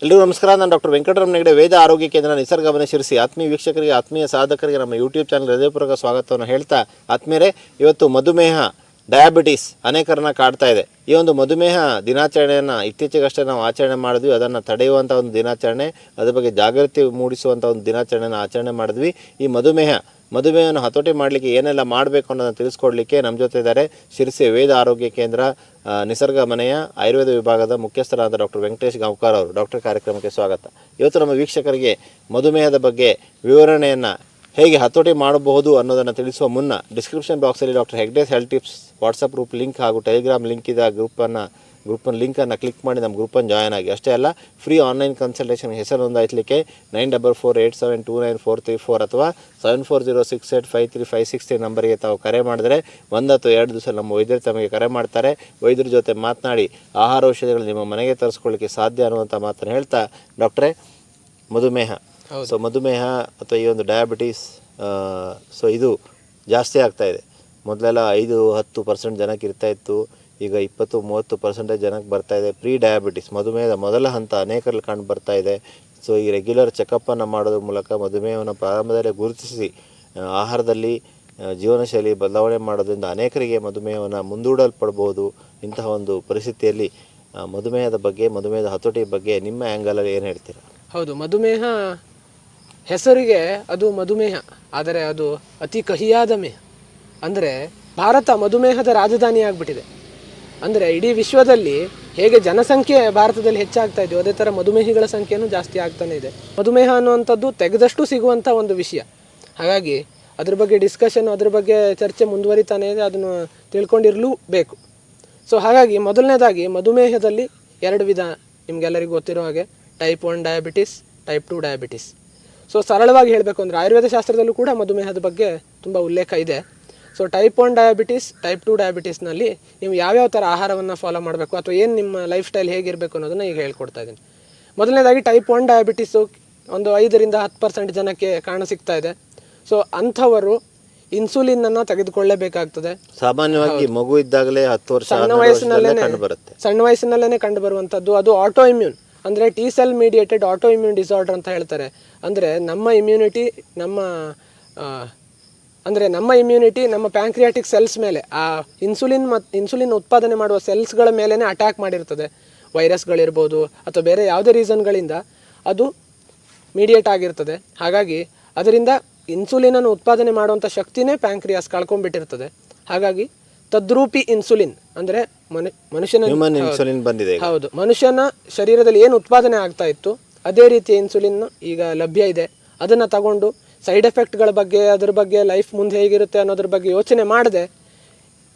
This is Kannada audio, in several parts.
ಎಲ್ಲರಿಗೂ ನಮಸ್ಕಾರ. ನಾನು ಡಾಕ್ಟರ್ ವೆಂಕಟರಮಣ ಹೆಗಡೆ, ವೇದ ಆರೋಗ್ಯ ಕೇಂದ್ರ ನಿಸರ್ಗವನ ಶಿರಸಿ. ಆತ್ಮೀಯ ವೀಕ್ಷಕರಿಗೆ, ಆತ್ಮೀಯ ಸಾಧಕರಿಗೆ ನಮ್ಮ ಯೂಟ್ಯೂಬ್ ಚಾನಲ್ ಹೃದಯಪೂರ್ವಕ ಸ್ವಾಗತವನ್ನು ಹೇಳ್ತಾ, ಆತ್ಮೀಯರೇ, ಇವತ್ತು ಮಧುಮೇಹ, ಡಯಾಬಿಟಿಸ್ ಅನೇಕರನ್ನ ಕಾಡ್ತಾ ಇದೆ. ಈ ಒಂದು ಮಧುಮೇಹ ದಿನಾಚರಣೆಯನ್ನು ಇತ್ತೀಚೆಗಷ್ಟೇ ನಾವು ಆಚರಣೆ ಮಾಡಿದ್ವಿ. ಅದನ್ನು ತಡೆಯುವಂಥ ಒಂದು ದಿನಾಚರಣೆ, ಅದ್ರ ಬಗ್ಗೆ ಜಾಗೃತಿ ಮೂಡಿಸುವಂಥ ಒಂದು ದಿನಾಚರಣೆಯನ್ನು ಆಚರಣೆ ಮಾಡಿದ್ವಿ. ಈ ಮಧುಮೇಹವನ್ನು ಹತೋಟಿ ಮಾಡಲಿಕ್ಕೆ ಏನೆಲ್ಲ ಮಾಡಬೇಕು ಅನ್ನೋದನ್ನು ತಿಳಿಸ್ಕೊಡ್ಲಿಕ್ಕೆ ನಮ್ಮ ಜೊತೆ ಇದ್ದಾರೆ ಶಿರಸಿ ವೇದ ಆರೋಗ್ಯ ಕೇಂದ್ರ ನಿಸರ್ಗ ಮನೆಯ ಆಯುರ್ವೇದ ವಿಭಾಗದ ಮುಖ್ಯಸ್ಥರಾದ ಡಾಕ್ಟರ್ ವೆಂಕಟೇಶ್ ಗಾಂವ್ಕರ್ ಅವರು. ಡಾಕ್ಟರ್ ಕಾರ್ಯಕ್ರಮಕ್ಕೆ ಸ್ವಾಗತ. ಇವತ್ತು ನಮ್ಮ ವೀಕ್ಷಕರಿಗೆ ಮಧುಮೇಹದ ಬಗ್ಗೆ ವಿವರಣೆಯನ್ನು ಹೇಗೆ ಹತೋಟಿ ಮಾಡಬಹುದು ಅನ್ನೋದನ್ನು ತಿಳಿಸುವ ಮುನ್ನ ಡಿಸ್ಕ್ರಿಪ್ಷನ್ ಬಾಕ್ಸಲ್ಲಿ doctor Hegde's health tips WhatsApp group link ಹಾಗೂ ಟೆಲಿಗ್ರಾಮ್ ಲಿಂಕ್ ಇದೆ. ಆ ಗ್ರೂಪನ್ನು ಲಿಂಕನ್ನು ಕ್ಲಿಕ್ ಮಾಡಿ ನಮ್ಮ ಗ್ರೂಪನ್ನು ಜಾಯ್ನ್ ಆಗಿ. ಅಷ್ಟೇ ಅಲ್ಲ, ಫ್ರೀ ಆನ್ಲೈನ್ ಕನ್ಸಲ್ಟೇಷನ್ ಹೆಸರು ನೋಂದಾಯಿಸಲಿಕ್ಕೆ 9448729434 ಅಥವಾ 7406853563 ನಂಬರಿಗೆ ತಾವು ಕರೆ ಮಾಡಿದರೆ 1 ಅಥವಾ 2 ದಿವಸ ನಮ್ಮ ವೈದ್ಯರು ತಮಗೆ ಕರೆ ಮಾಡ್ತಾರೆ. ವೈದ್ಯರ ಜೊತೆ ಮಾತನಾಡಿ ಆಹಾರ ಔಷಧಿಗಳು ನಿಮ್ಮ ಮನೆಗೆ ತರಿಸ್ಕೊಳ್ಳಿಕ್ಕೆ ಸಾಧ್ಯ ಅನ್ನುವಂಥ ಮಾತನ್ನು ಹೇಳ್ತಾ, ಡಾಕ್ಟ್ರೇ, ಮಧುಮೇಹ ಮಧುಮೇಹ ಅಥವಾ ಈ ಒಂದು ಡಯಾಬಿಟೀಸ್ ಇದು ಜಾಸ್ತಿ ಆಗ್ತಾಯಿದೆ. ಮೊದಲೆಲ್ಲ 5-10% ಜನಕ್ಕೆ ಇರ್ತಾಯಿತ್ತು, ಈಗ 20-30% ಜನಕ್ಕೆ ಬರ್ತಾಯಿದೆ. ಪ್ರೀ ಡಯಾಬಿಟಿಸ್, ಮಧುಮೇಹದ ಮೊದಲ ಹಂತ ಅನೇಕರಲ್ಲಿ ಕಂಡು ಬರ್ತಾ ಇದೆ. ಈ ರೆಗ್ಯುಲರ್ ಚೆಕಪ್ಪನ್ನು ಮಾಡೋದ್ರ ಮೂಲಕ ಮಧುಮೇಹವನ್ನು ಪ್ರಾರಂಭದಲ್ಲೇ ಗುರುತಿಸಿ ಆಹಾರದಲ್ಲಿ ಜೀವನ ಶೈಲಿ ಬದಲಾವಣೆ ಮಾಡೋದ್ರಿಂದ ಅನೇಕರಿಗೆ ಮಧುಮೇಹವನ್ನು ಮುಂದೂಡಲ್ಪಡ್ಬೋದು. ಇಂತಹ ಒಂದು ಪರಿಸ್ಥಿತಿಯಲ್ಲಿ ಮಧುಮೇಹದ ಹತೋಟಿ ಬಗ್ಗೆ ನಿಮ್ಮ ಆ್ಯಂಗಲಲ್ಲಿ ಏನು ಹೇಳ್ತೀರಾ? ಹೌದು, ಮಧುಮೇಹ ಹೆಸರಿಗೆ ಅದು ಮಧುಮೇಹ, ಆದರೆ ಅದು ಅತಿ ಕಹಿಯಾದ ಮೇಹ. ಅಂದರೆ ಭಾರತ ಮಧುಮೇಹದ ರಾಜಧಾನಿ ಆಗಿಬಿಟ್ಟಿದೆ. ಅಂದರೆ ಇಡೀ ವಿಶ್ವದಲ್ಲಿ ಹೇಗೆ ಜನಸಂಖ್ಯೆ ಭಾರತದಲ್ಲಿ ಹೆಚ್ಚಾಗ್ತಾ ಇದೆಯೋ ಅದೇ ಥರ ಮಧುಮೇಹಿಗಳ ಸಂಖ್ಯೆನೂ ಜಾಸ್ತಿ ಆಗ್ತಾನೆ ಇದೆ. ಮಧುಮೇಹ ಅನ್ನುವಂಥದ್ದು ತೆಗೆದಷ್ಟು ಸಿಗುವಂಥ ಒಂದು ವಿಷಯ. ಹಾಗಾಗಿ ಅದ್ರ ಬಗ್ಗೆ ಡಿಸ್ಕಷನ್, ಅದ್ರ ಬಗ್ಗೆ ಚರ್ಚೆ ಮುಂದುವರಿತಾನೆ ಇದೆ, ಅದನ್ನು ತಿಳ್ಕೊಂಡಿರಲೂ ಬೇಕು. ಹಾಗಾಗಿ ಮೊದಲನೇದಾಗಿ ಮಧುಮೇಹದಲ್ಲಿ 2 ವಿಧ ನಿಮಗೆಲ್ಲರಿಗೂ ಗೊತ್ತಿರೋ ಹಾಗೆ, ಟೈಪ್ 1 ಡಯಾಬಿಟಿಸ್, ಟೈಪ್ 2 ಡಯಾಬಿಟಿಸ್. ಸರಳವಾಗಿ ಹೇಳಬೇಕು ಅಂದರೆ ಆಯುರ್ವೇದ ಶಾಸ್ತ್ರದಲ್ಲೂ ಕೂಡ ಮಧುಮೇಹದ ಬಗ್ಗೆ ತುಂಬ ಉಲ್ಲೇಖ ಇದೆ. ಟೈಪ್ 1 ಡಯಾಬಿಟಿಸ್, ಟೈಪ್ 2 ಡಯಾಬಿಟಿಸ್ನಲ್ಲಿ ನೀವು ಯಾವ್ಯಾವ ಥರ ಆಹಾರವನ್ನು ಫಾಲೋ ಮಾಡಬೇಕು ಅಥವಾ ಏನು ನಿಮ್ಮ ಲೈಫ್ ಸ್ಟೈಲ್ ಹೇಗಿರಬೇಕು ಅನ್ನೋದನ್ನು ಈಗ ಹೇಳ್ಕೊಡ್ತಾ ಇದ್ದೀನಿ. ಮೊದಲನೇದಾಗಿ ಟೈಪ್ 1 ಡಯಾಬಿಟಿಸು ಒಂದು 5-10% ಜನಕ್ಕೆ ಕಾಣಸಿಗ್ತಾ ಇದೆ. ಅಂಥವರು ಇನ್ಸುಲಿನನ್ನು ತೆಗೆದುಕೊಳ್ಳಲೇಬೇಕಾಗ್ತದೆ. ಸಾಮಾನ್ಯವಾಗಿ ಮಗು ಇದ್ದಾಗಲೇ 10 ವರ್ಷ ಸಣ್ಣ ವಯಸ್ಸಿನಲ್ಲೇ ಕಂಡು ಬರುವಂಥದ್ದು. ಅದು ಆಟೋ ಇಮ್ಯೂನ್, ಅಂದರೆ T cell mediated auto immune disorder ಅಂತ ಹೇಳ್ತಾರೆ. ಅಂದರೆ ನಮ್ಮ ಇಮ್ಯುನಿಟಿ ನಮ್ಮ ಪ್ಯಾಂಕ್ರಿಯಾಟಿಕ್ ಸೆಲ್ಸ್ ಮೇಲೆ, ಆ ಇನ್ಸುಲಿನ್ ಉತ್ಪಾದನೆ ಮಾಡುವ ಸೆಲ್ಸ್ಗಳ ಮೇಲೇ ಅಟ್ಯಾಕ್ ಮಾಡಿರ್ತದೆ. ವೈರಸ್ಗಳಿರ್ಬೋದು ಅಥವಾ ಬೇರೆ ಯಾವುದೇ ರೀಸನ್ಗಳಿಂದ ಅದು ಮೀಡಿಯೇಟ್ ಆಗಿರ್ತದೆ. ಹಾಗಾಗಿ ಅದರಿಂದ ಇನ್ಸುಲಿನನ್ನು ಉತ್ಪಾದನೆ ಮಾಡುವಂಥ ಶಕ್ತಿನೇ ಪ್ಯಾಂಕ್ರಿಯಾಸ್ ಕಳ್ಕೊಂಡ್ಬಿಟ್ಟಿರ್ತದೆ. ಹಾಗಾಗಿ ತದ್ರೂಪಿ ಇನ್ಸುಲಿನ್ ಅಂದರೆ ಮನುಷ್ಯನ ಶರೀರದಲ್ಲಿ ಏನು ಉತ್ಪಾದನೆ ಆಗ್ತಾ ಇತ್ತು ಅದೇ ರೀತಿಯ ಇನ್ಸುಲಿನ್ ಈಗ ಲಭ್ಯ ಇದೆ. ಅದನ್ನು ತಗೊಂಡು ಸೈಡ್ ಎಫೆಕ್ಟ್ಗಳ ಬಗ್ಗೆ, ಅದ್ರ ಬಗ್ಗೆ ಲೈಫ್ ಮುಂದೆ ಹೇಗಿರುತ್ತೆ ಅನ್ನೋದ್ರ ಬಗ್ಗೆ ಯೋಚನೆ ಮಾಡದೆ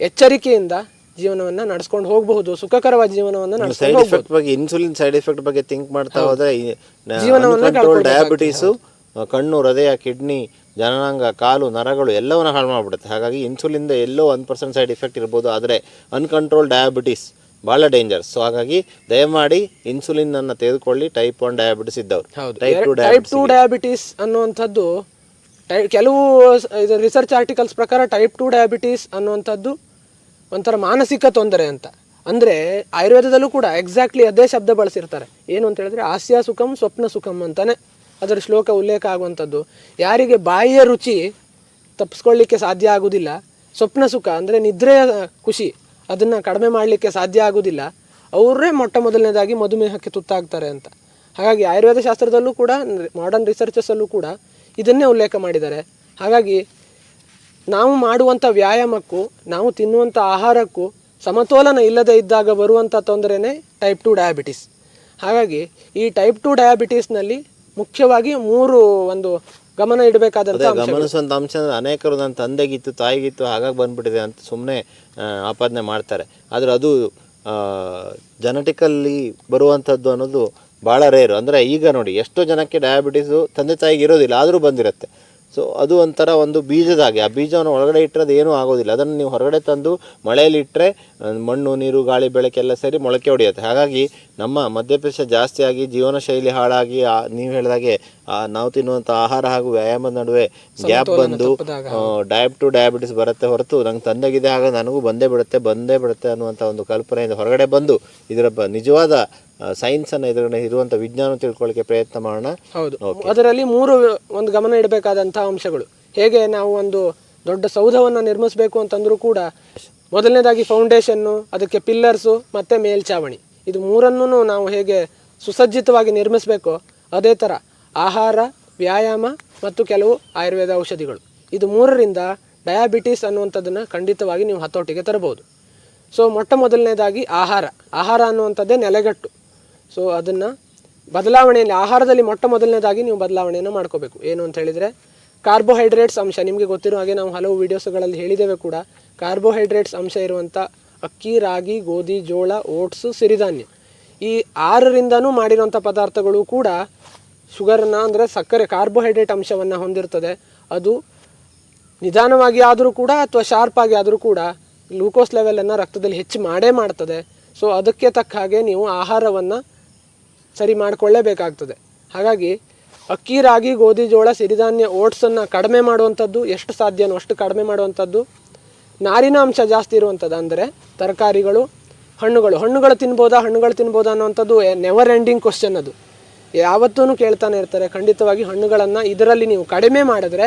ಎಚ್ಚರಿಕೆಯಿಂದ ಜೀವನವನ್ನು ನಡೆಸ್ಕೊಂಡು ಹೋಗಬಹುದು. ಸುಖಕರವಾದ ಜೀವನವನ್ನು ನಡೆಸ್ಕೊಂಡು ಹೋಗಬಹುದು. ಇನ್ಸುಲಿನ್ ಸೈಡ್ ಎಫೆಕ್ಟ್ ಬಗ್ಗೆ ಥಿಂಕ್ ಮಾಡ್ತಾ ಹೋದ್ರೆ ಜೀವನವನ್ನು ಡಯಾಬಿಟಿಸು ಕಣ್ಣು, ಹೃದಯ, ಕಿಡ್ನಿ, ಜನನಾಂಗ, ಕಾಲು, ನರಗಳು ಎಲ್ಲವನ್ನ ಹಾಳು ಮಾಡಿಬಿಡುತ್ತೆ. ಹಾಗಾಗಿ ಇನ್ಸುಲಿಂದ ಎಲ್ಲೋ 1% ಸೈಡ್ ಎಫೆಕ್ಟ್ ಇರ್ಬೋದು, ಆದರೆ ಅನ್ಕಂಟ್ರೋಲ್ ಡಯಾಬಿಟಿಸ್ ಭಾಳ ಡೇಂಜರ್ಸ್. ಹಾಗಾಗಿ ದಯಮಾಡಿ ಇನ್ಸುಲಿನ್ ಅನ್ನು ತೆಗೆದುಕೊಳ್ಳಿ. ಟೈಪ್ 1 ಡಯಾಬಿಟಿಸ್ ಇದ್ದವರು. ಟೈಪ್ 2 ಡಯಾಬಿಟಿಸ್ ಅನ್ನುವಂಥದ್ದು ಕೆಲವು ರಿಸರ್ಚ್ ಆರ್ಟಿಕಲ್ಸ್ ಪ್ರಕಾರ ಟೈಪ್ 2 ಡಯಾಬಿಟಿಸ್ ಅನ್ನುವಂಥದ್ದು ಒಂಥರ ಮಾನಸಿಕ ತೊಂದರೆ ಅಂತ. ಅಂದರೆ ಆಯುರ್ವೇದದಲ್ಲೂ ಕೂಡ ಎಕ್ಸಾಕ್ಟ್ಲಿ ಅದೇ ಶಬ್ದ ಬಳಸಿರ್ತಾರೆ. ಏನು ಅಂತ ಹೇಳಿದ್ರೆ ಹಾಸ್ಯ ಸುಖಂ ಸ್ವಪ್ನ ಸುಖಂ ಅಂತಾನೆ ಅದರ ಶ್ಲೋಕ ಉಲ್ಲೇಖ ಆಗುವಂಥದ್ದು. ಯಾರಿಗೆ ಬಾಯಿಯ ರುಚಿ ತಪ್ಪಿಸ್ಕೊಳ್ಳಿಕ್ಕೆ ಸಾಧ್ಯ ಆಗುವುದಿಲ್ಲ, ಸ್ವಪ್ನ ಸುಖ ಅಂದರೆ ನಿದ್ರೆಯ ಖುಷಿ ಅದನ್ನು ಕಡಿಮೆ ಮಾಡಲಿಕ್ಕೆ ಸಾಧ್ಯ ಆಗೋದಿಲ್ಲ, ಅವರೇ ಮೊದಲನೇದಾಗಿ ಮಧುಮೇಹಕ್ಕೆ ತುತ್ತಾಗ್ತಾರೆ ಅಂತ. ಹಾಗಾಗಿ ಆಯುರ್ವೇದ ಶಾಸ್ತ್ರದಲ್ಲೂ ಕೂಡ, ಮಾಡರ್ನ್ ರಿಸರ್ಚಸಲ್ಲೂ ಕೂಡ ಇದನ್ನೇ ಉಲ್ಲೇಖ ಮಾಡಿದ್ದಾರೆ. ಹಾಗಾಗಿ ನಾವು ಮಾಡುವಂಥ ವ್ಯಾಯಾಮಕ್ಕೂ ನಾವು ತಿನ್ನುವಂಥ ಆಹಾರಕ್ಕೂ ಸಮತೋಲನ ಇಲ್ಲದೆ ಇದ್ದಾಗ ಬರುವಂಥ ತೊಂದರೆನೇ ಟೈಪ್ 2 ಡಯಾಬಿಟಿಸ್. ಹಾಗಾಗಿ ಈ ಟೈಪ್ 2 ಡಯಾಬಿಟಿಸ್ನಲ್ಲಿ ಮುಖ್ಯವಾಗಿ 3 ಒಂದು ಗಮನ ಇಡಬೇಕಾದಂಥ ಗಮನಿಸುವಂಥ ಅಂಶ ಅಂದರೆ, ಅನೇಕರು ನನ್ನ ತಂದೆಗಿತ್ತು, ತಾಯಿಗಿತ್ತು, ಹಾಗಾಗಿ ಬಂದ್ಬಿಟ್ಟಿದೆ ಅಂತ ಸುಮ್ಮನೆ ಆಪಾದನೆ ಮಾಡ್ತಾರೆ. ಆದರೆ ಅದು ಜೆನೆಟಿಕಲ್ಲಿ ಬರುವಂಥದ್ದು ಅನ್ನೋದು ಭಾಳ ರೇರು. ಅಂದರೆ ಈಗ ನೋಡಿ, ಎಷ್ಟೋ ಜನಕ್ಕೆ ಡಯಾಬಿಟಿಸು ತಂದೆ ತಾಯಿಗೆ ಇರೋದಿಲ್ಲ, ಆದರೂ ಬಂದಿರುತ್ತೆ. ಅದು ಒಂಥರ ಒಂದು ಬೀಜದಾಗೆ. ಆ ಬೀಜವನ್ನು ಒಳಗಡೆ ಇಟ್ಟರೆ ಏನೂ ಆಗೋದಿಲ್ಲ. ಅದನ್ನು ನೀವು ಹೊರಗಡೆ ತಂದು ಮಳೆಯಲ್ಲಿ ಇಟ್ಟರೆ ಮಣ್ಣು, ನೀರು, ಗಾಳಿ, ಬೆಳಕೆಲ್ಲ ಸೇರಿ ಮೊಳಕೆ ಹೊಡೆಯುತ್ತೆ. ಹಾಗಾಗಿ ನಮ್ಮ ಮದ್ಯಪ್ರಾಶ ಜಾಸ್ತಿಯಾಗಿ ಜೀವನ ಶೈಲಿ ಹಾಳಾಗಿ, ನೀವು ಹೇಳಿದಾಗೆ ನಾವು ತಿನ್ನುವಂಥ ಆಹಾರ ಹಾಗೂ ವ್ಯಾಯಾಮದ ನಡುವೆ ಗ್ಯಾಪ್ ಬಂದು ಟೈಪ್ 2 ಡಯಾಬಿಟಿಸ್ ಬರುತ್ತೆ ಹೊರತು ನಂಗೆ ತಂದೆಗಿದೆ ಆಗ ನನಗೂ ಬಂದೇ ಬಿಡುತ್ತೆ ಅನ್ನುವಂಥ ಒಂದು ಕಲ್ಪನೆಯಿಂದ ಹೊರಗಡೆ ಬಂದು ಇದರ ನಿಜವಾದ ಸೈನ್ಸನ್ನು ಇದರ ಇರುವಂಥ ವಿಜ್ಞಾನ ತಿಳ್ಕೊಳ್ಳಿಕ್ಕೆ ಪ್ರಯತ್ನ ಮಾಡೋಣ. ಹೌದು, ಅದರಲ್ಲಿ 3 ಒಂದು ಗಮನ ಇಡಬೇಕಾದಂತಹ ಅಂಶಗಳು. ಹೇಗೆ ನಾವು ಒಂದು ದೊಡ್ಡ ಸೌಧವನ್ನು ನಿರ್ಮಿಸಬೇಕು ಅಂತಂದ್ರೂ ಕೂಡ ಮೊದಲನೇದಾಗಿ ಫೌಂಡೇಶನ್ನು, ಅದಕ್ಕೆ ಪಿಲ್ಲರ್ಸು ಮತ್ತು ಮೇಲ್ಛಾವಣಿ, ಇದು 3ನ್ನೂ ನಾವು ಹೇಗೆ ಸುಸಜ್ಜಿತವಾಗಿ ನಿರ್ಮಿಸಬೇಕೋ ಅದೇ ಥರ ಆಹಾರ, ವ್ಯಾಯಾಮ ಮತ್ತು ಕೆಲವು ಆಯುರ್ವೇದ ಔಷಧಿಗಳು, ಇದು 3ರಿಂದ ಡಯಾಬಿಟಿಸ್ ಅನ್ನುವಂಥದ್ದನ್ನು ಖಂಡಿತವಾಗಿ ನೀವು ಹತೋಟಿಗೆ ತರಬಹುದು. ಸೊ ಮೊದಲನೇದಾಗಿ ಆಹಾರ ಅನ್ನುವಂಥದ್ದೇ ನೆಲೆಗಟ್ಟು. ಸೊ ಅದನ್ನು ಬದಲಾವಣೆಯಲ್ಲಿ ಆಹಾರದಲ್ಲಿ ಮೊದಲನೇದಾಗಿ ನೀವು ಬದಲಾವಣೆಯನ್ನು ಮಾಡ್ಕೋಬೇಕು. ಏನು ಅಂತ ಹೇಳಿದರೆ ಕಾರ್ಬೋಹೈಡ್ರೇಟ್ಸ್ ಅಂಶ, ನಿಮಗೆ ಗೊತ್ತಿರೋ ಹಾಗೆ ನಾವು ಹಲವು ವೀಡಿಯೋಸ್ಗಳಲ್ಲಿ ಹೇಳಿದ್ದೇವೆ ಕೂಡ, ಕಾರ್ಬೋಹೈಡ್ರೇಟ್ಸ್ ಅಂಶ ಇರುವಂಥ ಅಕ್ಕಿ, ರಾಗಿ, ಗೋಧಿ, ಜೋಳ, ಓಟ್ಸು, ಸಿರಿಧಾನ್ಯ, ಈ 6ರಿಂದನೂ ಮಾಡಿರುವಂಥ ಪದಾರ್ಥಗಳು ಕೂಡ ಶುಗರನ್ನು ಅಂದರೆ ಸಕ್ಕರೆ ಕಾರ್ಬೋಹೈಡ್ರೇಟ್ ಅಂಶವನ್ನು ಹೊಂದಿರ್ತದೆ. ಅದು ನಿಧಾನವಾಗಿ ಆದರೂ ಕೂಡ ಅಥವಾ ಶಾರ್ಪ್ ಆಗಿ ಆದರೂ ಕೂಡ ಗ್ಲೂಕೋಸ್ ಲೆವೆಲನ್ನು ರಕ್ತದಲ್ಲಿ ಹೆಚ್ಚು ಮಾಡೇ ಮಾಡ್ತದೆ. ಸೊ ಅದಕ್ಕೆ ತಕ್ಕ ಹಾಗೆ ನೀವು ಆಹಾರವನ್ನು ಸರಿ ಮಾಡಿಕೊಳ್ಳೇಬೇಕಾಗ್ತದೆ. ಹಾಗಾಗಿ ಅಕ್ಕಿ, ರಾಗಿ, ಗೋಧಿ, ಜೋಳ, ಸಿರಿಧಾನ್ಯ, ಓಟ್ಸನ್ನು ಕಡಿಮೆ ಮಾಡುವಂಥದ್ದು, ಎಷ್ಟು ಸಾಧ್ಯನೋ ಅಷ್ಟು ಕಡಿಮೆ ಮಾಡುವಂಥದ್ದು. ನಾರಿನ ಅಂಶ ಜಾಸ್ತಿ ಇರುವಂಥದ್ದು ಅಂದರೆ ತರಕಾರಿಗಳು, ಹಣ್ಣುಗಳು ತಿನ್ಬೋದಾ ಅನ್ನುವಂಥದ್ದು ನೆವರ್ ಎಂಡಿಂಗ್ ಕ್ವಶನ್. ಅದು ಯಾವತ್ತೂ ಕೇಳ್ತಾನೆ ಇರ್ತಾರೆ. ಖಂಡಿತವಾಗಿ ಹಣ್ಣುಗಳನ್ನು ಇದರಲ್ಲಿ ನೀವು ಕಡಿಮೆ ಮಾಡಿದ್ರೆ,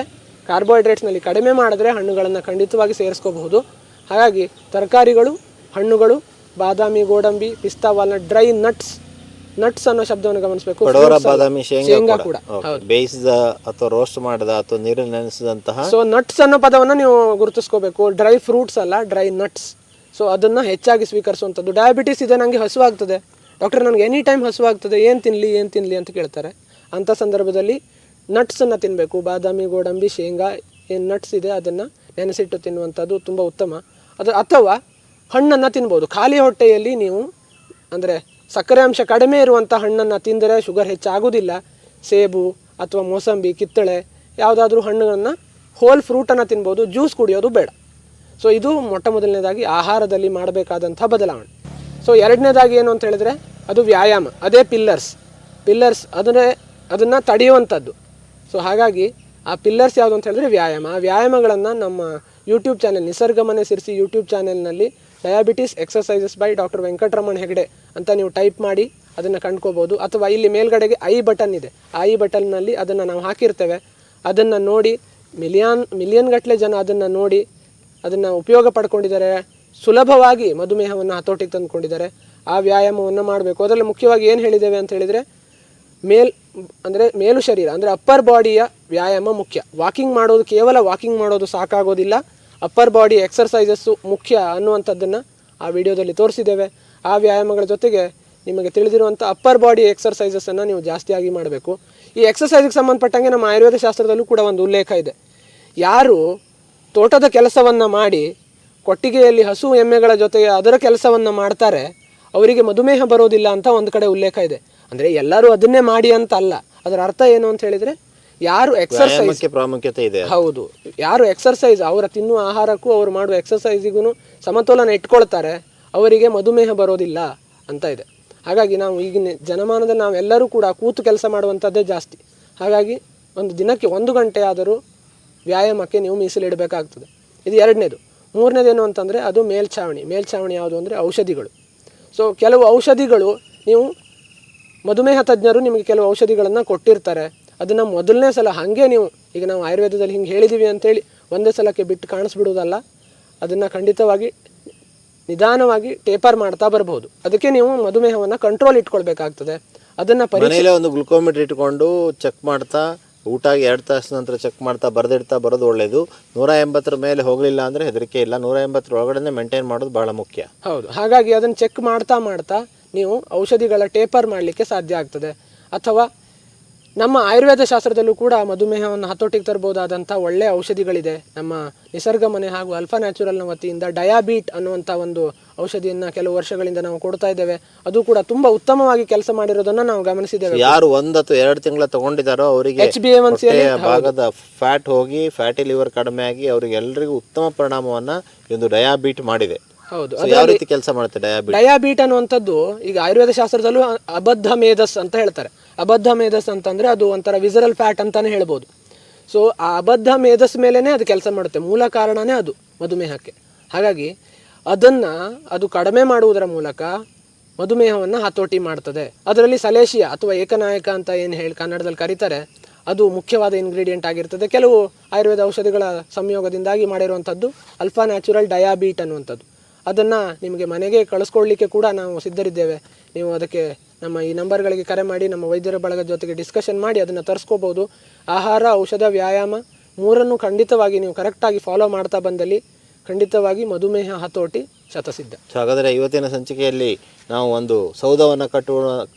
ಕಾರ್ಬೋಹೈಡ್ರೇಟ್ಸ್ನಲ್ಲಿ ಕಡಿಮೆ ಮಾಡಿದ್ರೆ ಹಣ್ಣುಗಳನ್ನು ಖಂಡಿತವಾಗಿ ಸೇರಿಸ್ಕೋಬಹುದು. ಹಾಗಾಗಿ ತರಕಾರಿಗಳು, ಹಣ್ಣುಗಳು, ಬಾದಾಮಿ, ಗೋಡಂಬಿ, ಪಿಸ್ತಾ, ವಾಲ್ನಟ್, ಡ್ರೈ ನಟ್ಸ್ ಅನ್ನೋ ಶಬ್ದವನ್ನು ಗಮನಿಸಬೇಕು. ಬಾದಾಮಿ, ಶೇಂಗಾ ಕೂಡ ಬೇಯಿಸಿದ ಅಥವಾ ರೋಸ್ಟ್ ಮಾಡಿದ ಅಥವಾ ನೀರಲ್ಲಿ ನೆನೆಸಿದಂತಹ. ಸೊ ನಟ್ಸ್ ಅನ್ನೋ ಪದವನ್ನು ನೀವು ಗುರುತಿಸ್ಕೋಬೇಕು. ಡ್ರೈ ಫ್ರೂಟ್ಸ್ ಅಲ್ಲ, ಡ್ರೈ ನಟ್ಸ್. ಸೊ ಅದನ್ನು ಹೆಚ್ಚಾಗಿ ಸ್ವೀಕರಿಸುವಂಥದ್ದು. ಡಯಾಬಿಟಿಸ್ ಇದೆ, ನನಗೆ ಹಸುವಾಗ್ತದೆ ಡಾಕ್ಟರ್, ನನಗೆ ಎನಿ ಟೈಮ್ ಹಸುವಾಗ್ತದೆ, ಏನು ತಿನ್ನಲಿ ಅಂತ ಕೇಳ್ತಾರೆ. ಅಂಥ ಸಂದರ್ಭದಲ್ಲಿ ನಟ್ಸನ್ನು ತಿನ್ನಬೇಕು. ಬಾದಾಮಿ, ಗೋಡಂಬಿ, ಶೇಂಗಾ, ಏನು ನಟ್ಸ್ ಇದೆ ಅದನ್ನು ನೆನೆಸಿಟ್ಟು ತಿನ್ನುವಂಥದ್ದು ತುಂಬ ಉತ್ತಮ. ಅಥವಾ ಹಣ್ಣನ್ನು ತಿನ್ಬೋದು. ಖಾಲಿ ಹೊಟ್ಟೆಯಲ್ಲಿ ನೀವು ಅಂದರೆ ಸಕ್ಕರೆ ಅಂಶ ಕಡಿಮೆ ಇರುವಂಥ ಹಣ್ಣನ್ನು ತಿಂದರೆ ಶುಗರ್ ಹೆಚ್ಚಾಗೋದಿಲ್ಲ. ಸೇಬು ಅಥವಾ ಮೋಸಂಬಿ, ಕಿತ್ತಳೆ, ಯಾವುದಾದ್ರೂ ಹಣ್ಣುಗಳನ್ನು, ಹೋಲ್ ಫ್ರೂಟನ್ನು ತಿನ್ಬೋದು. ಜ್ಯೂಸ್ ಕುಡಿಯೋದು ಬೇಡ. ಸೊ ಇದು ಮೊದಲನೇದಾಗಿ ಆಹಾರದಲ್ಲಿ ಮಾಡಬೇಕಾದಂಥ ಬದಲಾವಣೆ. ಸೊ ಎರಡನೇದಾಗಿ ಏನು ಅಂತ ಹೇಳಿದ್ರೆ ಅದು ವ್ಯಾಯಾಮ, ಅದೇ ಪಿಲ್ಲರ್ಸ್ ಅದನ್ನು ತಡೆಯುವಂಥದ್ದು. ಸೊ ಹಾಗಾಗಿ ಆ ಪಿಲ್ಲರ್ಸ್ ಯಾವುದು ಅಂತ ಹೇಳಿದ್ರೆ ವ್ಯಾಯಾಮ. ಆ ವ್ಯಾಯಾಮಗಳನ್ನು ನಮ್ಮ YouTube channel Nisargamane Sirsi YouTube ಚಾನೆಲ್ನಲ್ಲಿ diabetes exercises by doctor Venkataramana Hegde ಅಂತ ನೀವು ಟೈಪ್ ಮಾಡಿ ಅದನ್ನು ಕಂಡ್ಕೋಬೋದು. ಅಥವಾ ಇಲ್ಲಿ ಮೇಲ್ಗಡೆಗೆ ಐ ಬಟನ್ ಇದೆ, ಆ ಐ ಬಟನ್ನಲ್ಲಿ ಅದನ್ನು ನಾವು ಹಾಕಿರ್ತೇವೆ. ಅದನ್ನು ನೋಡಿ ಮಿಲಿಯನ್ ಗಟ್ಟಲೆ ಜನ ಅದನ್ನು ನೋಡಿ ಅದನ್ನು ಉಪಯೋಗ ಪಡ್ಕೊಂಡಿದ್ದಾರೆ. ಸುಲಭವಾಗಿ ಮಧುಮೇಹವನ್ನು ಹತೋಟಿಗೆ ತಂದುಕೊಂಡಿದ್ದಾರೆ. ಆ ವ್ಯಾಯಾಮವನ್ನು ಮಾಡಬೇಕು. ಅದರಲ್ಲಿ ಮುಖ್ಯವಾಗಿ ಏನು ಹೇಳಿದ್ದೇವೆ ಅಂತ ಹೇಳಿದರೆ ಮೇಲು ಶರೀರ ಅಂದರೆ ಅಪ್ಪರ್ ಬಾಡಿಯ ವ್ಯಾಯಾಮ ಮುಖ್ಯ. ಕೇವಲ ವಾಕಿಂಗ್ ಮಾಡೋದು ಸಾಕಾಗೋದಿಲ್ಲ. ಅಪ್ಪರ್ ಬಾಡಿ ಎಕ್ಸರ್ಸೈಸಸ್ಸು ಮುಖ್ಯ ಅನ್ನುವಂಥದ್ದನ್ನು ಆ ವಿಡಿಯೋದಲ್ಲಿ ತೋರಿಸಿದ್ದೇವೆ. ಆ ವ್ಯಾಯಾಮಗಳ ಜೊತೆಗೆ ನಿಮಗೆ ತಿಳಿದಿರುವಂಥ ಅಪ್ಪರ್ ಬಾಡಿ ಎಕ್ಸರ್ಸೈಸಸ್ಸನ್ನು ನೀವು ಜಾಸ್ತಿಯಾಗಿ ಮಾಡಬೇಕು. ಈ ಎಕ್ಸರ್ಸೈಸ್ಗೆ ಸಂಬಂಧಪಟ್ಟಂಗೆ ನಮ್ಮ ಆಯುರ್ವೇದ ಶಾಸ್ತ್ರದಲ್ಲೂ ಕೂಡ ಒಂದು ಉಲ್ಲೇಖ ಇದೆ. ಯಾರು ತೋಟದ ಕೆಲಸವನ್ನು ಮಾಡಿ ಕೊಟ್ಟಿಗೆಯಲ್ಲಿ ಹಸು ಎಮ್ಮೆಗಳ ಜೊತೆಗೆ ಅದರ ಕೆಲಸವನ್ನು ಮಾಡ್ತಾರೆ ಅವರಿಗೆ ಮಧುಮೇಹ ಬರೋದಿಲ್ಲ ಅಂತ ಒಂದು ಕಡೆ ಉಲ್ಲೇಖ ಇದೆ. ಅಂದರೆ ಎಲ್ಲರೂ ಅದನ್ನೇ ಮಾಡಿ ಅಂತ ಅಲ್ಲ. ಅದರ ಅರ್ಥ ಏನು ಅಂತ ಹೇಳಿದರೆ ಯಾರು ಎಕ್ಸರ್ಸೈಸ್ ಪ್ರಾಮುಖ್ಯತೆ ಇದೆ, ಹೌದು, ಯಾರು ಎಕ್ಸರ್ಸೈಸ್ ಅವರ ತಿನ್ನುವ ಆಹಾರಕ್ಕೂ ಅವರು ಮಾಡುವ ಎಕ್ಸರ್ಸೈಸಿಗೂ ಸಮತೋಲನ ಇಟ್ಕೊಳ್ತಾರೆ ಅವರಿಗೆ ಮಧುಮೇಹ ಬರೋದಿಲ್ಲ ಅಂತ ಇದೆ. ಹಾಗಾಗಿ ನಾವು ಈಗಿನ ಜನಮಾನದಲ್ಲಿ ನಾವೆಲ್ಲರೂ ಕೂಡ ಕೂತು ಕೆಲಸ ಮಾಡುವಂಥದ್ದೇ ಜಾಸ್ತಿ. ಹಾಗಾಗಿ ಒಂದು ದಿನಕ್ಕೆ 1 ಗಂಟೆ ಆದರೂ ವ್ಯಾಯಾಮಕ್ಕೆ ನೀವು ಮೀಸಲಿಡಬೇಕಾಗ್ತದೆ. ಇದು ಎರಡನೇದು. ಮೂರನೇದೇನು ಅಂತಂದರೆ ಅದು ಮೇಲ್ಛಾವಣಿ ಯಾವುದು ಅಂದರೆ ಔಷಧಿಗಳು. ಸೊ ಕೆಲವು ಔಷಧಿಗಳು ನೀವು ಮಧುಮೇಹ ತಜ್ಞರು ನಿಮಗೆ ಕೆಲವು ಔಷಧಿಗಳನ್ನು ಕೊಟ್ಟಿರ್ತಾರೆ. ಅದನ್ನು ಮೊದಲನೇ ಸಲ ಹಾಗೆ ನೀವು ಈಗ ನಾವು ಆಯುರ್ವೇದದಲ್ಲಿ ಹಿಂಗೆ ಹೇಳಿದ್ದೀವಿ ಅಂತೇಳಿ ಒಂದೇ ಸಲಕ್ಕೆ ಬಿಟ್ಟು ಕಾಣಿಸ್ಬಿಡುವುದಲ್ಲ. ಅದನ್ನು ಖಂಡಿತವಾಗಿ ನಿಧಾನವಾಗಿ ಟೇಪರ್ ಮಾಡ್ತಾ ಬರ್ಬೋದು. ಅದಕ್ಕೆ ನೀವು ಮಧುಮೇಹವನ್ನು ಕಂಟ್ರೋಲ್ ಇಟ್ಕೊಳ್ಬೇಕಾಗ್ತದೆ. ಅದನ್ನು ಮನೆಯಲ್ಲೇ ಒಂದು ಗ್ಲುಕೋಮೀಟರ್ ಇಟ್ಕೊಂಡು ಚೆಕ್ ಮಾಡ್ತಾ ಊಟ 2 ತಾಸು ನಂತರ ಚೆಕ್ ಮಾಡ್ತಾ ಬರೆದಿಡ್ತಾ ಬರೋದು ಒಳ್ಳೆಯದು. 180 ಮೇಲೆ ಹೋಗಲಿಲ್ಲ ಅಂದರೆ ಹೆದರಿಕೆ ಇಲ್ಲ. 180 ಒಳಗಡೆ ಮೇಂಟೈನ್ ಮಾಡೋದು ಬಹಳ ಮುಖ್ಯ. ಹೌದು. ಹಾಗಾಗಿ ಅದನ್ನು ಚೆಕ್ ಮಾಡ್ತಾ ನೀವು ಔಷಧಿಗಳ ಟೇಪರ್ ಮಾಡಲಿಕ್ಕೆ ಸಾಧ್ಯ ಆಗ್ತದೆ. ಅಥವಾ ನಮ್ಮ ಆಯುರ್ವೇದ ಶಾಸ್ತ್ರದಲ್ಲೂ ಕೂಡ ಮಧುಮೇಹವನ್ನು ಹತೋಟಿಗೆ ತರಬಹುದಾದಂಥ ಒಳ್ಳೆಯ ಔಷಧಿಗಳಿದೆ. ನಮ್ಮ ನಿಸರ್ಗಮನೆ ಹಾಗೂ ಅಲ್ಫಾ ನ್ಯಾಚುರಲ್ನ ವತಿಯಿಂದ ಡಯಾಬೀಟ್ ಅನ್ನುವಂಥ ಒಂದು ಔಷಧಿಯನ್ನು ಕೆಲವು ವರ್ಷಗಳಿಂದ ನಾವು ಕೊಡ್ತಾ ಇದ್ದೇವೆ. ಅದು ಕೂಡ ತುಂಬ ಉತ್ತಮವಾಗಿ ಕೆಲಸ ಮಾಡಿರೋದನ್ನು ನಾವು ಗಮನಿಸಿದ್ದೇವೆ. ಯಾರು 1 ಅಥವಾ 2 ತಿಂಗಳ ತಗೊಂಡಿದ್ದಾರೋ ಅವರಿಗೆ HbA1c ಭಾಗದ ಫ್ಯಾಟ್ ಹೋಗಿ ಫ್ಯಾಟಿ ಲಿವರ್ ಕಡಿಮೆ ಆಗಿ ಅವರಿಗೆ ಎಲ್ಲರಿಗೂ ಉತ್ತಮ ಪರಿಣಾಮವನ್ನು ಒಂದು ಡಯಾಬೀಟ್ ಮಾಡಿದೆ. ಹೌದು. ಯಾವ ರೀತಿ ಕೆಲಸ ಮಾಡುತ್ತೆ ಡಯಾಬೀಟ್ ಅನ್ನುವಂಥದ್ದು ಈಗ ಆಯುರ್ವೇದ ಶಾಸ್ತ್ರದಲ್ಲೂ ಅಬದ್ಧ ಮೇಧಸ್ ಅಂತ ಹೇಳ್ತಾರೆ. ಅಬದ್ಧ ಮೇಧಸ್ ಅಂತಂದರೆ ಅದು ಒಂಥರ ವಿಸರಲ್ ಫ್ಯಾಟ್ ಅಂತಾನೆ ಹೇಳ್ಬೋದು. ಸೊ ಆ ಅಬದ್ಧ ಮೇಧಸ್ ಮೇಲೇ ಅದು ಕೆಲಸ ಮಾಡುತ್ತೆ. ಮೂಲ ಕಾರಣನೇ ಅದು ಮಧುಮೇಹಕ್ಕೆ. ಹಾಗಾಗಿ ಅದು ಕಡಿಮೆ ಮಾಡುವುದರ ಮೂಲಕ ಮಧುಮೇಹವನ್ನು ಹತೋಟಿ ಮಾಡ್ತದೆ. ಅದರಲ್ಲಿ ಸಲೇಶಿಯ ಅಥವಾ ಏಕನಾಯಕ ಅಂತ ಏನು ಕನ್ನಡದಲ್ಲಿ ಕರೀತಾರೆ, ಅದು ಮುಖ್ಯವಾದ ಇಂಗ್ರೀಡಿಯೆಂಟ್ ಆಗಿರ್ತದೆ. ಕೆಲವು ಆಯುರ್ವೇದ ಔಷಧಿಗಳ ಸಂಯೋಗದಿಂದಾಗಿ ಮಾಡಿರುವಂಥದ್ದು ಅಲ್ಫಾ ನ್ಯಾಚುರಲ್ ಡಯಾಬೀಟ್ ಅನ್ನುವಂಥದ್ದು. ಅದನ್ನು ನಿಮಗೆ ಮನೆಗೆ ಕಳಿಸ್ಕೊಡ್ಲಿಕ್ಕೆ ಕೂಡ ನಾವು ಸಿದ್ಧರಿದ್ದೇವೆ. ನೀವು ಅದಕ್ಕೆ ನಮ್ಮ ಈ ನಂಬರ್ಗಳಿಗೆ ಕರೆ ಮಾಡಿ ನಮ್ಮ ವೈದ್ಯರ ಬಳಗದ ಜೊತೆಗೆ ಡಿಸ್ಕಷನ್ ಮಾಡಿ ಅದನ್ನು ತರಿಸ್ಕೋಬೋದು. ಆಹಾರ, ಔಷಧ, ವ್ಯಾಯಾಮ ಮೂರನ್ನು ಖಂಡಿತವಾಗಿ ನೀವು ಕರೆಕ್ಟಾಗಿ ಫಾಲೋ ಮಾಡ್ತಾ ಬಂದಲ್ಲಿ ಖಂಡಿತವಾಗಿ ಮಧುಮೇಹ ಹತೋಟಿ ಶತಸಿದ್ಧ. ಸೊ ಹಾಗಾದರೆ ಇವತ್ತಿನ ಸಂಚಿಕೆಯಲ್ಲಿ ನಾವು ಒಂದು ಸೌಧವನ್ನು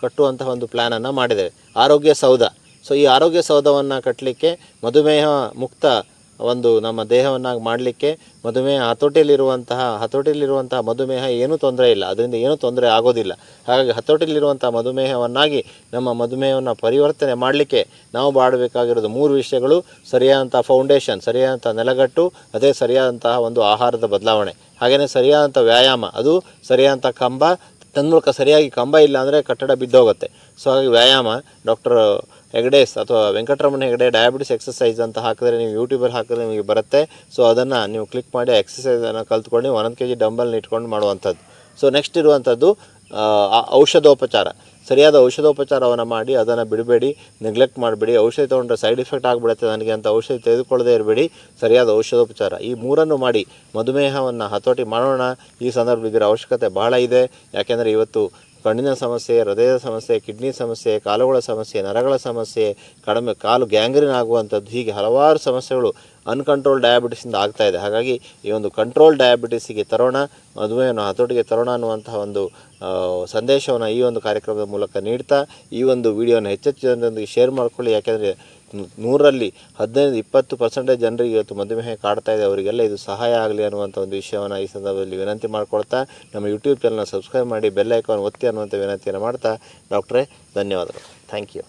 ಕಟ್ಟುವಂತಹ ಒಂದು ಪ್ಲ್ಯಾನನ್ನು ಮಾಡಿದ್ದೇವೆ, ಆರೋಗ್ಯ ಸೌಧ. ಸೊ ಈ ಆರೋಗ್ಯ ಸೌಧವನ್ನು ಕಟ್ಟಲಿಕ್ಕೆ ಮಧುಮೇಹ ಮುಕ್ತ ಒಂದು ನಮ್ಮ ದೇಹವನ್ನಾಗಿ ಮಾಡಲಿಕ್ಕೆ ಮಧುಮೇಹ ಹತೋಟಿಯಲ್ಲಿರುವಂತಹ ಮಧುಮೇಹ ಏನೂ ತೊಂದರೆ ಇಲ್ಲ, ಅದರಿಂದ ಏನೂ ತೊಂದರೆ ಆಗೋದಿಲ್ಲ. ಹಾಗಾಗಿ ಹತೋಟಿಯಲ್ಲಿರುವಂಥ ಮಧುಮೇಹವನ್ನಾಗಿ ನಮ್ಮ ಮಧುಮೇಹವನ್ನು ಪರಿವರ್ತನೆ ಮಾಡಲಿಕ್ಕೆ ನಾವು ಮಾಡಬೇಕಾಗಿರೋದು 3 ವಿಷಯಗಳು: ಸರಿಯಾದಂಥ ಫೌಂಡೇಶನ್, ಸರಿಯಾದಂಥ ನೆಲಗಟ್ಟು, ಅದೇ ಸರಿಯಾದಂತಹ ಒಂದು ಆಹಾರದ ಬದಲಾವಣೆ, ಹಾಗೆಯೇ ಸರಿಯಾದಂಥ ವ್ಯಾಯಾಮ, ಅದು ಸರಿಯಾದಂಥ ಕಂಬ. ತನ್ಮೂಲಕ ಸರಿಯಾಗಿ ಕಂಬ ಇಲ್ಲ ಅಂದರೆ ಕಟ್ಟಡ ಬಿದ್ದೋಗುತ್ತೆ. ಸೊ ಹಾಗಾಗಿ ವ್ಯಾಯಾಮ, ಡಾಕ್ಟರ್ ಹೆಗ್ಡೇಸ್ ಅಥವಾ ವೆಂಕಟರಮಣ ಹೆಗ್ಡೆ ಡಯಾಬಿಟಿಸ್ ಎಕ್ಸಸೈಸ್ ಅಂತ ಹಾಕಿದ್ರೆ, ನೀವು ಯೂಟ್ಯೂಬಲ್ಲಿ ಹಾಕಿದ್ರೆ ನಿಮಗೆ ಬರುತ್ತೆ. ಸೊ ಅದನ್ನು ನೀವು ಕ್ಲಿಕ್ ಮಾಡಿ ಎಕ್ಸಸೈಸನ್ನು ಕಲ್ತ್ಕೊಂಡು 1 kg ಡಂಬಲ್ನ ಇಟ್ಕೊಂಡು ಮಾಡುವಂಥದ್ದು. ಸೊ ನೆಕ್ಸ್ಟ್ ಇರುವಂಥದ್ದು ಔಷಧೋಪಚಾರ. ಸರಿಯಾದ ಔಷಧೋಪಚಾರವನ್ನು ಮಾಡಿ, ಅದನ್ನು ಬಿಡಬೇಡಿ, ನೆಗ್ಲೆಕ್ಟ್ ಮಾಡಬೇಡಿ. ಔಷಧಿ ತೊಗೊಂಡ್ರೆ ಸೈಡ್ ಎಫೆಕ್ಟ್ ಆಗಿಬಿಡುತ್ತೆ ನನಗೆ ಅಂತ ಔಷಧಿ ತೆಗೆದುಕೊಳ್ಳದೇ ಇರಬೇಡಿ. ಸರಿಯಾದ ಔಷಧೋಪಚಾರ, ಈ 3 ಮಾಡಿ ಮಧುಮೇಹವನ್ನು ಹತೋಟಿ ಮಾಡೋಣ. ಈ ಸಂದರ್ಭದಲ್ಲಿ ಇದರ ಅವಶ್ಯಕತೆ ಬಹಳ ಇದೆ. ಯಾಕೆಂದರೆ ಇವತ್ತು ಕಣ್ಣಿನ ಸಮಸ್ಯೆ, ಹೃದಯದ ಸಮಸ್ಯೆ, ಕಿಡ್ನಿ ಸಮಸ್ಯೆ, ಕಾಲುಗಳ ಸಮಸ್ಯೆ, ನರಗಳ ಸಮಸ್ಯೆ, ಕಾಲು ಗ್ಯಾಂಗ್ರೀನ್ ಆಗುವಂಥದ್ದು, ಹೀಗೆ ಹಲವಾರು ಸಮಸ್ಯೆಗಳು ಅನ್ಕಂಟ್ರೋಲ್ ಡಯಾಬಿಟಿಸಿಂದ ಆಗ್ತಾ ಇದೆ. ಹಾಗಾಗಿ ಈ ಒಂದು ಕಂಟ್ರೋಲ್ ಡಯಾಬಿಟಿಸಿಗೆ ತರೋಣ, ಮಧುಮೇಹವನ್ನು ಹತೋಟಿಗೆ ತರೋಣ ಅನ್ನುವಂತಹ ಒಂದು ಸಂದೇಶವನ್ನು ಈ ಒಂದು ಕಾರ್ಯಕ್ರಮದ ಮೂಲಕ ನೀಡ್ತಾ, ಈ ಒಂದು ವಿಡಿಯೋನ ಹೆಚ್ಚೆಚ್ಚು ಜನರೊಂದಿಗೆ ಶೇರ್ ಮಾಡ್ಕೊಳ್ಳಿ. ಯಾಕೆಂದರೆ 100ರಲ್ಲಿ 15-20% ಜನರಿಗೆ ಇವತ್ತು ಮಧುಮೇಹ ಕಾಡ್ತಾ ಇದೆ. ಅವರಿಗೆಲ್ಲ ಇದು ಸಹಾಯ ಆಗಲಿ ಅನ್ನುವಂಥ ಒಂದು ವಿಷಯವನ್ನು ಈ ಸಂದರ್ಭದಲ್ಲಿ ವಿನಂತಿ ಮಾಡ್ಕೊಳ್ತಾ, ನಮ್ಮ ಯೂಟ್ಯೂಬ್ ಚಾನಲ್ನ ಸಬ್ಸ್ಕ್ರೈಬ್ ಮಾಡಿ, ಬೆಲ್ ಐಕಾನ್ ಒತ್ತಿ ಅನ್ನುವಂಥ ವಿನಂತಿಯನ್ನು ಮಾಡ್ತಾ, ಡಾಕ್ಟ್ರೇ ಧನ್ಯವಾದಗಳು. Thank you.